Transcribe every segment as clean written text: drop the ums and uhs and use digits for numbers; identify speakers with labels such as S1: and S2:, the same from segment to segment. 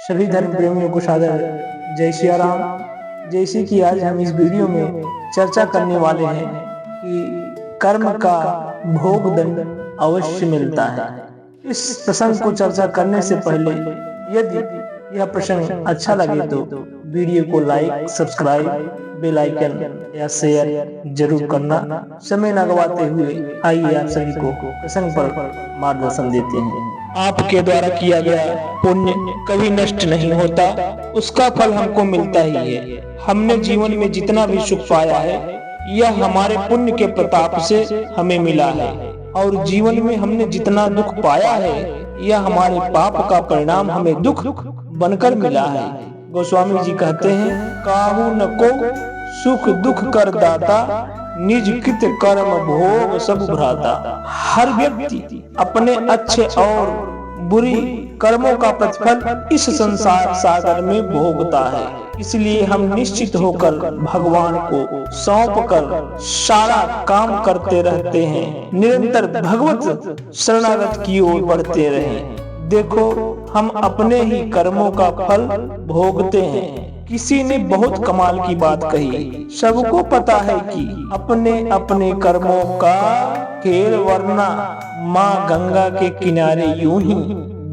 S1: सभी धर्म प्रेमियों को सादर जय सिया राम। जैसे कि आज हम इस वीडियो में चर्चा करने वाले हैं कि कर्म का भोग दंड अवश्य मिलता है। इस प्रसंग को चर्चा करने से पहले यदि यह प्रसंग अच्छा लगे तो वीडियो को लाइक, सब्सक्राइब, बेल आइकन या शेयर जरूर करना। समय न गवाते हुए आइए आप सभी को प्रसंग पर मार्गदर्शन देते हैं। आपके द्वारा किया गया पुण्य कभी नष्ट नहीं होता, उसका फल हमको मिलता ही है। हमने जीवन में जितना भी सुख पाया है यह हमारे पुण्य के प्रताप से हमें मिला है, और जीवन में हमने जितना दुख पाया है यह हमारे पाप का परिणाम हमें दुख बनकर मिला है। गोस्वामी जी कहते हैं, काहू न को सुख दुख कर दाता, निज कृत कर्म भोग सब भ्राता। हर व्यक्ति अपने अच्छे और बुरी कर्मों का प्रतिफल इस संसार सागर में भोगता है। इसलिए हम निश्चित होकर भगवान को सौंप कर सारा काम करते रहते हैं, निरंतर भगवत शरणागत की ओर बढ़ते रहें। देखो, हम अपने ही कर्मों का फल भोगते हैं। किसी ने बहुत कमाल की बात कही, सबको पता है कि अपने अपने कर्मों का खेल, वरना माँ गंगा के किनारे यूं ही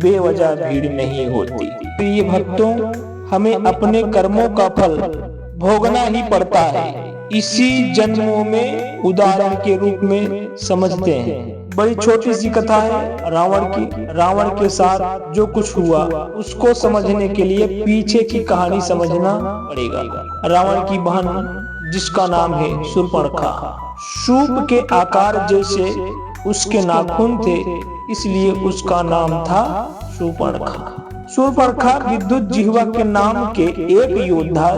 S1: बेवजह भीड़ नहीं होती। प्रिय भक्तों, हमें अपने कर्मों का फल भोगना ही पड़ता है। इसी जन्मों में उदाहरण के रूप में समझते हैं। बड़ी छोटी सी कथा है रावण की। रावण के साथ जो कुछ हुआ उसको समझने के लिए पीछे की कहानी समझना पड़ेगा। रावण की बहन जिसका नाम है शूर्पणखा, सूप के आकार जैसे उसके नाखून थे, इसलिए उसका नाम था शूर्पणखा। शूर्पणखा विद्युत जिह्वा के नाम के एक योद्धा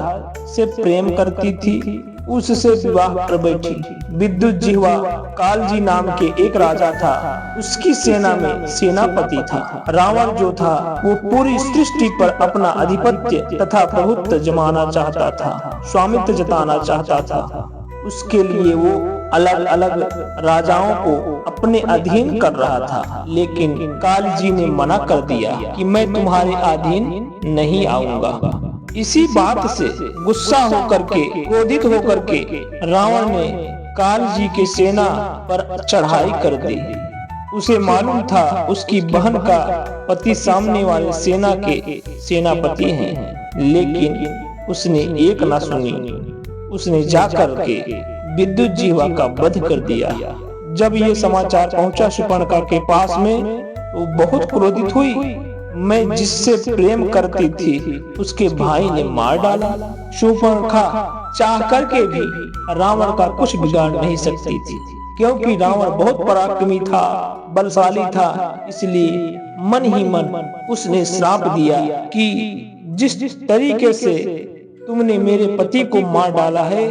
S1: से प्रेम करती थी, उससे विवाह कर बैठी। विद्युत जिह्वा कालजी नाम के एक राजा था, उसकी सेना में सेनापति था। रावण जो था वो पूरी सृष्टि पर अपना आधिपत्य तथा प्रभुत्व जमाना चाहता था, स्वामित्व जताना चाहता था। उसके लिए वो अलग अलग राजाओं को अपने अधीन कर रहा था, लेकिन कालजी ने मना कर दिया कि मैं तुम्हारे अधीन नहीं आऊंगा। इसी बात से गुस्सा होकर के, क्रोधित होकर के रावण ने कालजी के सेना पर चढ़ाई कर दी। उसे मालूम था उसकी बहन का पति सामने वाले सेना के सेनापति हैं, लेकिन उसने एक ना सुनी। उसने जाकर के विद्युत जिह्वा का वध कर दिया। जब ये समाचार पहुंचा शूर्पणखा के पास में, वो बहुत क्रोधित हुई। मैं जिससे प्रेम करती थी उसके भाई ने मार डाला। शूर्पणखा चाह करके भी रावण का कुछ बिगाड़ नहीं सकती थी, क्योंकि रावण बहुत पराक्रमी था, बलशाली था। इसलिए मन ही मन उसने श्राप दिया कि जिस तरीके से तुमने मेरे पति को मार डाला है,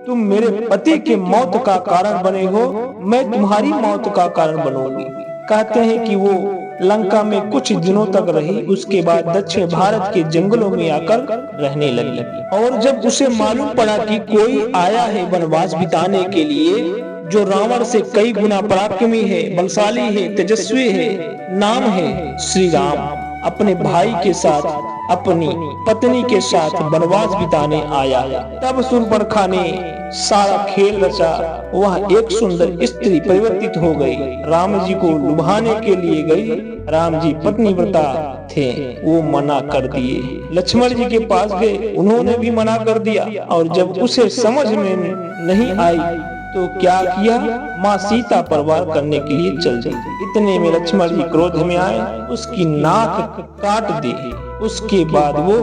S1: तुम मेरे पति के मौत का कारण बने हो, मैं तुम्हारी मौत का कारण बनूंगी। कहते हैं कि वो लंका में कुछ दिनों तक रही, उसके बाद दक्षिण भारत के जंगलों में आकर रहने लगी। और जब उसे मालूम पड़ा कि कोई आया है वनवास बिताने के लिए, जो रावण से कई गुना पराक्रमी है, बलशाली है, तेजस्वी है, नाम है श्री राम, अपने भाई के साथ, अपनी पत्नी के साथ वनवास बिताने आया। तब शूर्पणखा ने सारा खेल रचा। वह एक सुंदर स्त्री परिवर्तित हो गई, राम जी को लुभाने के लिए गई। राम जी पत्नीव्रता थे, वो मना कर दिए। लक्ष्मण जी के पास गए, उन्होंने भी मना कर दिया। और जब उसे समझ में नहीं आई तो क्या किया, माँ सीता पर वार करने के लिए चल दी। इतने में लक्ष्मण जी क्रोध में आए, उसकी नाक काट दी। उसके बाद वो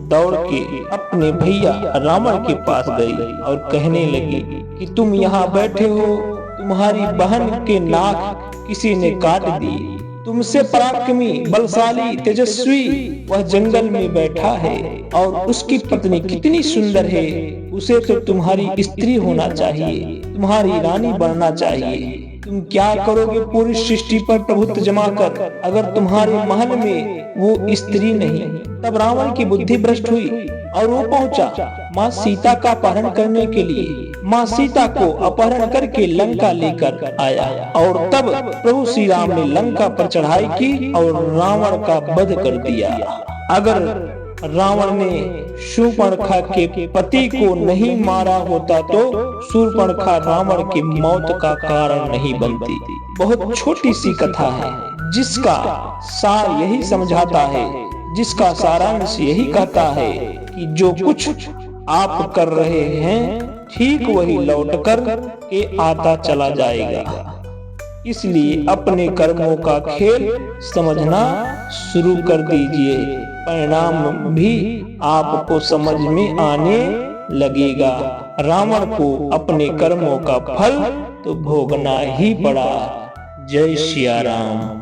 S1: दौड़ के अपने भैया रावण के पास गई और कहने लगी कि तुम यहाँ बैठे हो, तुम्हारी बहन के नाक किसी ने काट दी। तुमसे पराक्रमी, बलशाली, तेजस्वी वह जंगल में बैठा है, और उसकी पत्नी कितनी सुंदर है। उसे तो तुम्हारी स्त्री होना चाहिए, तुम्हारी रानी बनना चाहिए। तुम क्या करोगे पूरी सृष्टि पर प्रभुत्व जमाकर, अगर तुम्हारे महल में वो स्त्री नहीं। तब रावण की बुद्धि भ्रष्ट हुई और वो पहुंचा माँ सीता का अपहरण करने के लिए। माँ सीता को अपहरण करके लंका लेकर आया, और तब प्रभु श्री राम ने लंका पर चढ़ाई की और रावण का वध कर दिया। अगर रावण ने शूर्पणखा के पति को नहीं मारा होता तो शूर्पणखा रावण की मौत का कारण नहीं बनती। बहुत छोटी सी कथा है जिसका सार यही समझाता है, जिसका सारांश यही कहता है कि जो कुछ आप कर रहे हैं ठीक वही लौटकर के आता चला जाएगा। इसलिए अपने कर्मों का खेल समझना शुरू कर दीजिए, परिणाम भी आपको समझ में आने लगेगा। रावण को अपने कर्मों का फल तो भोगना ही पड़ा। जय सिया राम।